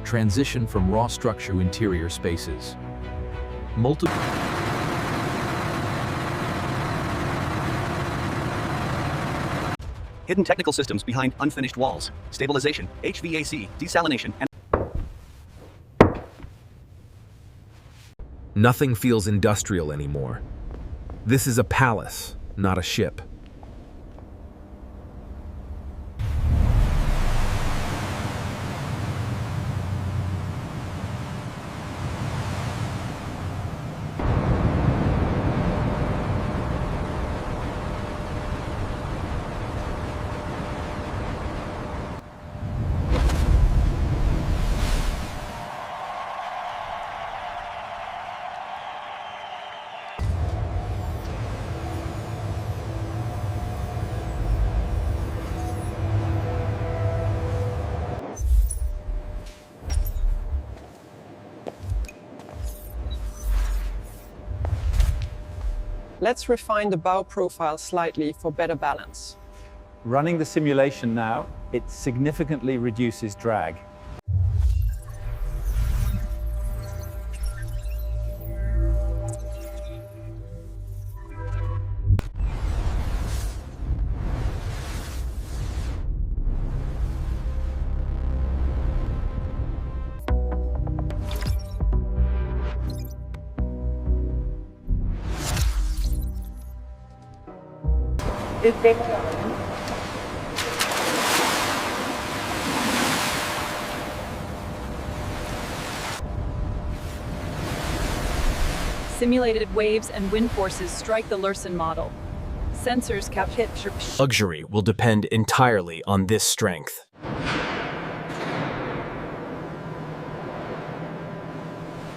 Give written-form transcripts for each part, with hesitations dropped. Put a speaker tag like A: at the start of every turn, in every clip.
A: transition from raw structure to interior spaces. Multiple
B: hidden technical systems behind unfinished walls, stabilization, HVAC, desalination, and
A: Nothing feels industrial anymore. This is a palace, not a ship.
C: Let's refine the bow profile slightly for better balance.
D: Running the simulation now, it significantly reduces drag.
E: Simulated waves and wind forces strike the Lürssen model. Sensors capture.
F: Luxury will depend entirely on this strength.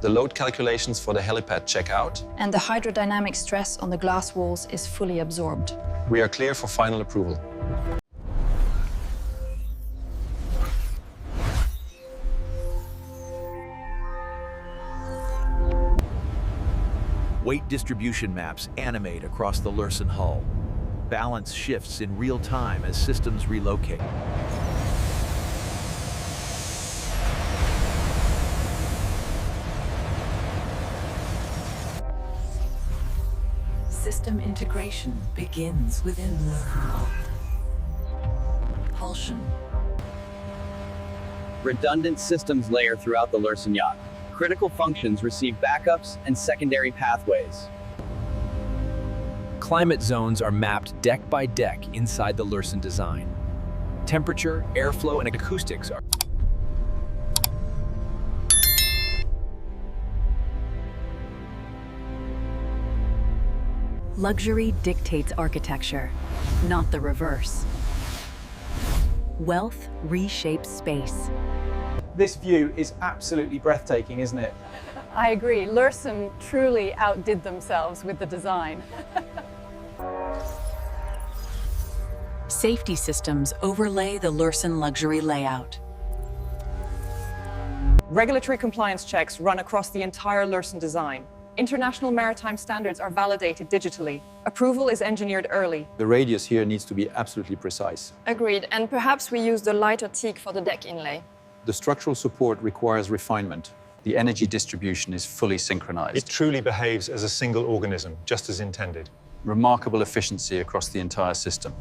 G: The load calculations for the helipad check out.
H: And the hydrodynamic stress on the glass walls is fully absorbed.
G: We are clear for final approval.
A: Weight distribution maps animate across the Lürssen hull. Balance shifts in real time as systems relocate.
I: System integration begins within Lürssen. Propulsion.
B: redundant systems layer throughout the Lürssen yacht. Critical functions receive backups and secondary pathways.
A: Climate zones are mapped deck by deck inside the Lürssen design. Temperature, airflow, and acoustics are
E: Luxury dictates architecture, not the reverse. Wealth reshapes space.
J: This view is absolutely breathtaking, isn't it?
K: I agree. Lürssen truly outdid themselves with the design.
E: Safety systems overlay the Lürssen luxury layout.
C: Regulatory compliance checks run across the entire Lürssen design. International maritime standards are validated digitally. Approval is engineered early.
G: The radius here needs to be absolutely precise.
H: Agreed, and perhaps we use the lighter teak for the deck inlay.
G: The structural support requires refinement. The energy distribution is fully synchronized.
L: It truly behaves as a single organism, just as intended.
G: Remarkable efficiency across the entire system.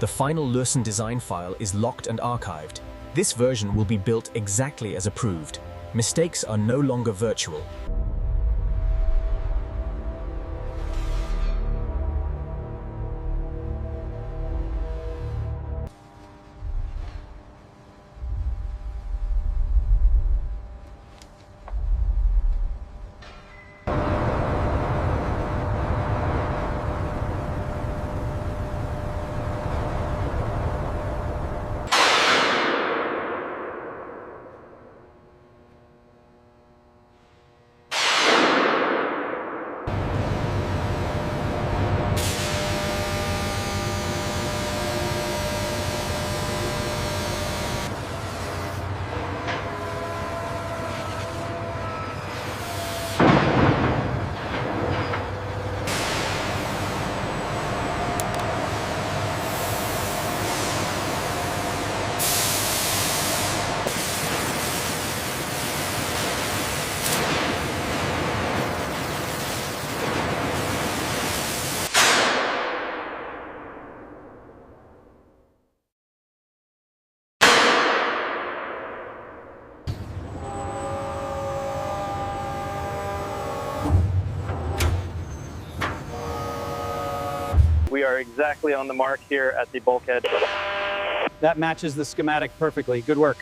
F: The final Lürssen design file is locked and archived. This version will be built exactly as approved. Mistakes are no longer virtual.
M: We are exactly on the mark here at the bulkhead.
J: That matches the schematic perfectly. Good work.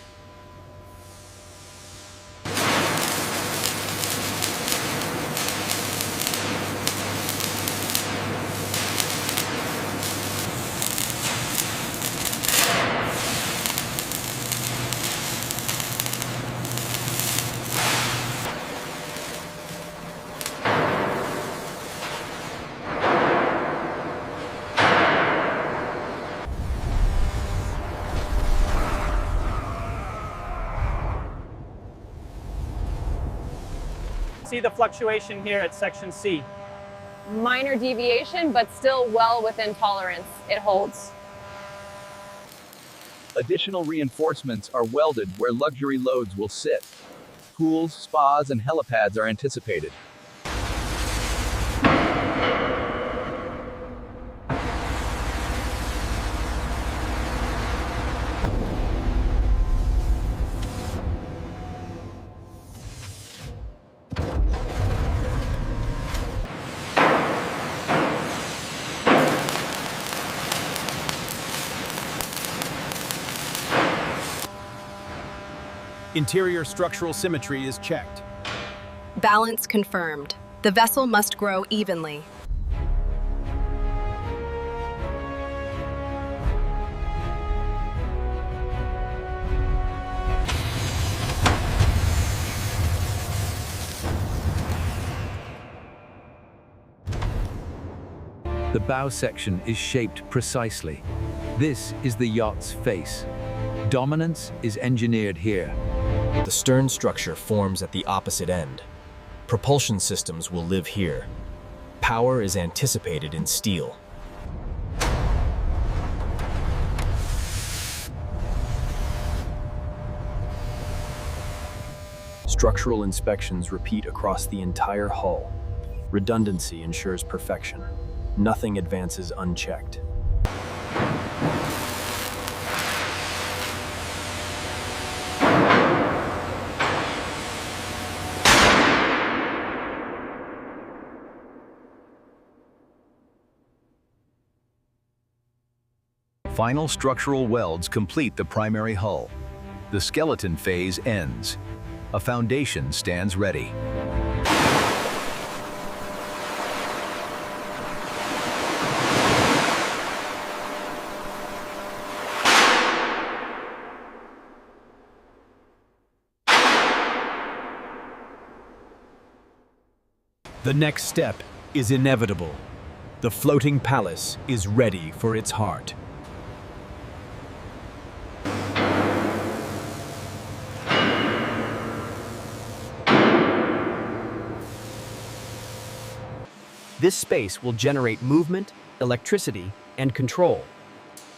J: See the fluctuation here at section C.
K: Minor deviation, but still well within tolerance. It holds.
B: Additional reinforcements are welded where luxury loads will sit. Pools, spas, and helipads are anticipated.
A: Interior structural symmetry is checked.
N: Balance confirmed. The vessel must grow evenly.
A: The bow section is shaped precisely. This is the yacht's face. Dominance is engineered here.
F: The stern structure forms at the opposite end. Propulsion systems will live here. Power is anticipated in steel. Structural inspections repeat across the entire hull. Redundancy ensures perfection. Nothing advances unchecked.
A: Final structural welds complete the primary hull. The skeleton phase ends. A foundation stands ready.
F: The next step is inevitable. The floating palace is ready for its heart.
O: This space will generate movement, electricity, and control.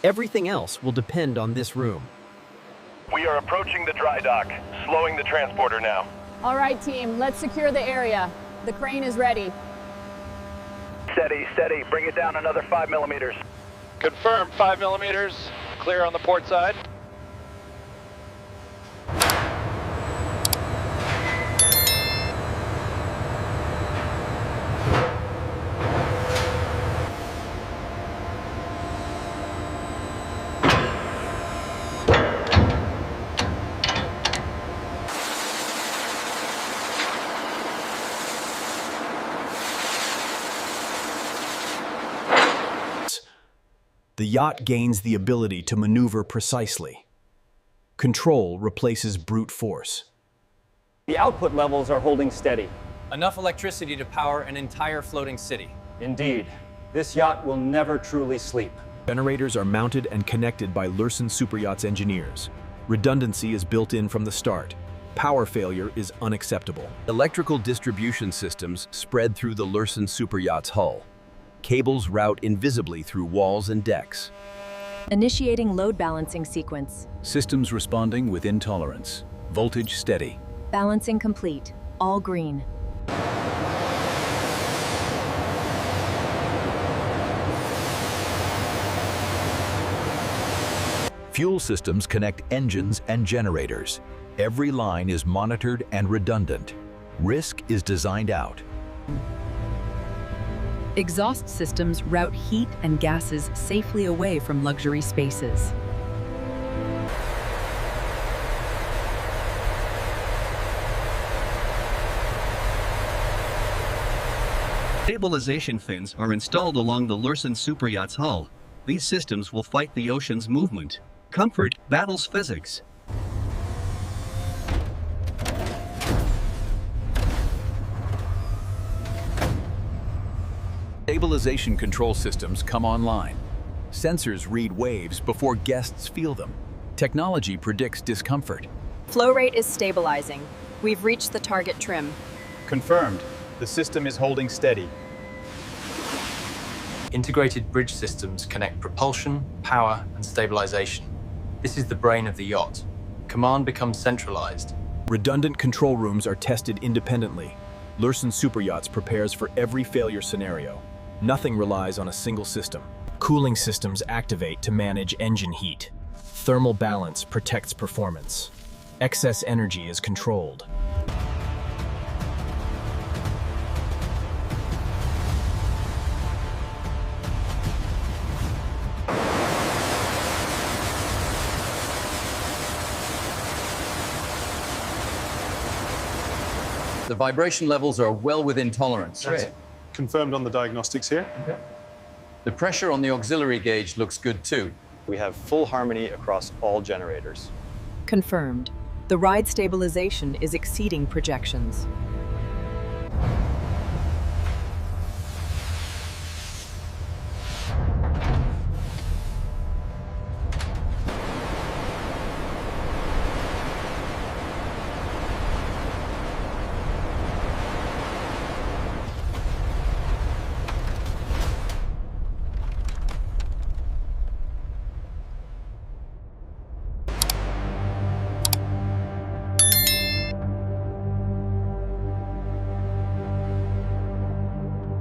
O: Everything else will depend on this room.
P: We are approaching the dry dock, slowing the transporter now.
K: All right, team, let's secure the area. The crane is ready.
P: Steady, steady. Bring it down another 5 millimeters.
Q: Confirmed, 5 millimeters. Clear on the port side.
F: The yacht gains the ability to maneuver precisely. Control replaces brute force.
J: The output levels are holding steady.
R: Enough electricity to power an entire floating city.
J: Indeed. This yacht will never truly sleep.
F: Generators are mounted and connected by Lürssen Superyachts engineers. Redundancy is built in from the start. Power failure is unacceptable.
A: Electrical distribution systems spread through the Lürssen Superyachts hull. Cables route invisibly through walls and decks.
S: Initiating load balancing sequence.
A: Systems responding within tolerance. Voltage steady.
S: Balancing complete. All green.
A: Fuel systems connect engines and generators. Every line is monitored and redundant. Risk is designed out.
E: Exhaust systems route heat and gases safely away from luxury spaces.
T: Stabilization fins are installed along the Lürssen Superyachts hull. These systems will fight the ocean's movement. Comfort battles physics.
A: Stabilization control systems come online. Sensors read waves before guests feel them. Technology predicts discomfort.
N: Flow rate is stabilizing. We've reached the target trim.
D: Confirmed. The system is holding steady.
U: Integrated bridge systems connect propulsion, power, and stabilization. This is the brain of the yacht. Command becomes centralized.
F: Redundant control rooms are tested independently. Lürssen Superyachts prepares for every failure scenario. Nothing relies on a single system. Cooling systems activate to manage engine heat. Thermal balance protects performance. Excess energy is controlled.
G: The vibration levels are well within tolerance.
L: That's confirmed on the diagnostics here.
G: Okay. The pressure on the auxiliary gauge looks good too.
V: We have full harmony across all generators.
E: Confirmed. The ride stabilization is exceeding projections.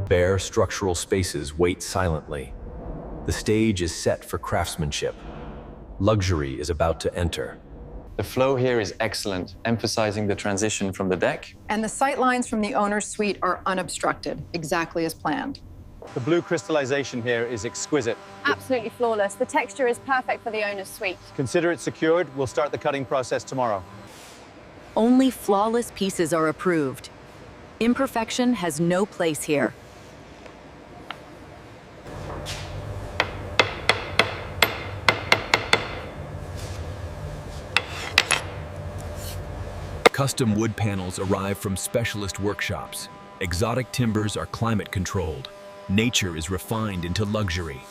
A: Bare structural spaces wait silently. The stage is set for craftsmanship. Luxury is about to enter.
U: The flow here is excellent, emphasizing the transition from the deck.
K: And the sight lines from the owner's suite are unobstructed, exactly as planned.
J: The blue crystallization here is exquisite.
W: Absolutely flawless. The texture is perfect for the owner's suite.
J: Consider it secured. We'll start the cutting process tomorrow.
E: Only flawless pieces are approved. Imperfection has no place here.
A: Custom wood panels arrive from specialist workshops. Exotic timbers are climate controlled. Nature is refined into luxury.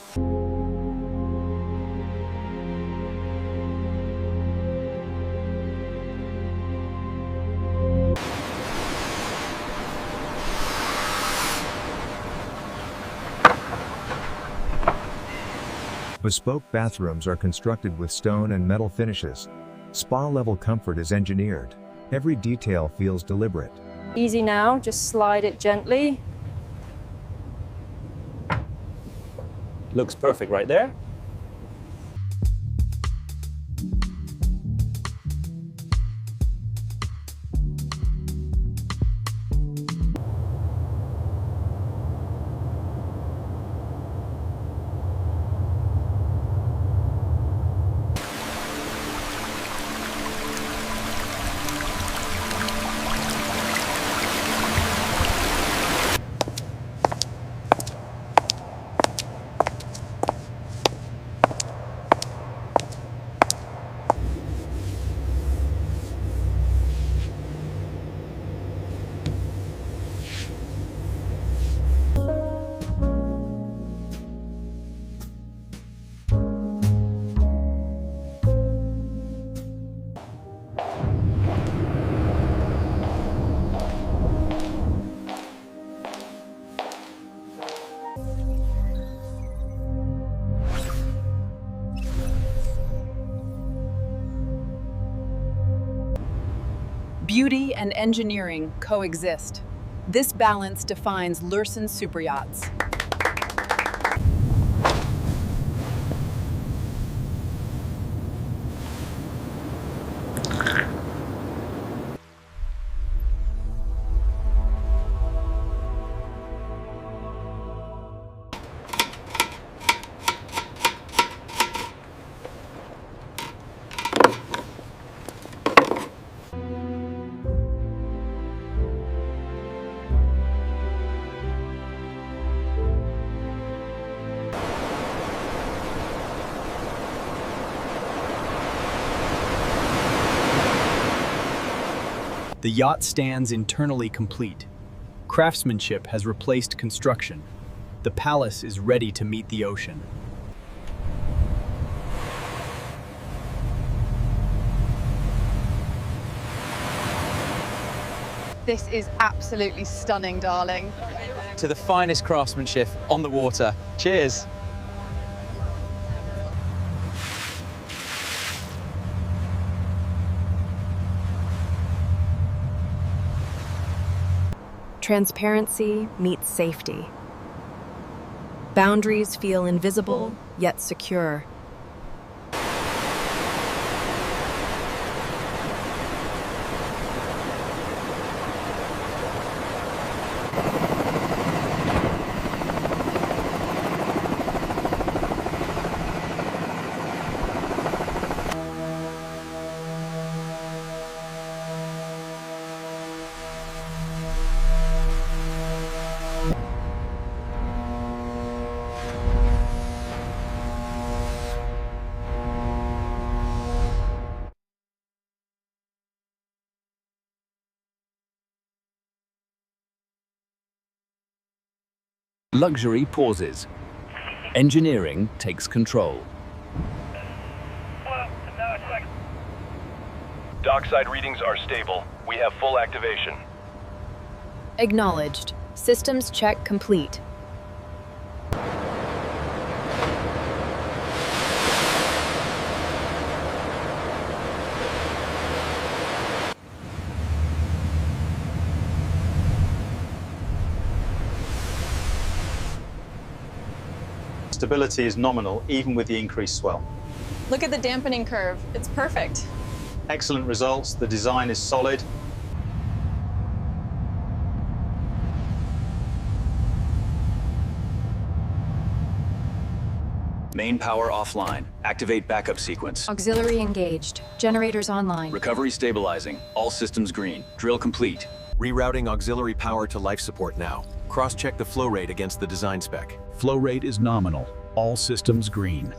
X: Bespoke bathrooms are constructed with stone and metal finishes. Spa-level comfort is engineered. Every detail feels deliberate.
Y: Easy now, just slide it gently.
D: Looks perfect right there.
E: Beauty and engineering coexist. This balance defines Lürssen Superyachts.
F: The yacht stands internally complete. Craftsmanship has replaced construction. The palace is ready to meet the ocean.
K: This is absolutely stunning, darling.
J: To the finest craftsmanship on the water. Cheers.
N: Transparency meets safety. Boundaries feel invisible, yet secure.
B: Luxury pauses. Engineering takes control.
P: Dockside readings are stable. We have full activation.
S: Acknowledged. Systems check complete.
G: Stability is nominal, even with the increased swell.
K: Look at the dampening curve. It's perfect.
G: Excellent results. The design is solid.
A: Main power offline. Activate backup sequence.
S: Auxiliary engaged. Generators online.
A: Recovery stabilizing. All systems green. Drill complete. Rerouting auxiliary power to life support now. Cross-check the flow rate against the design spec.
B: Flow rate is nominal. All systems green.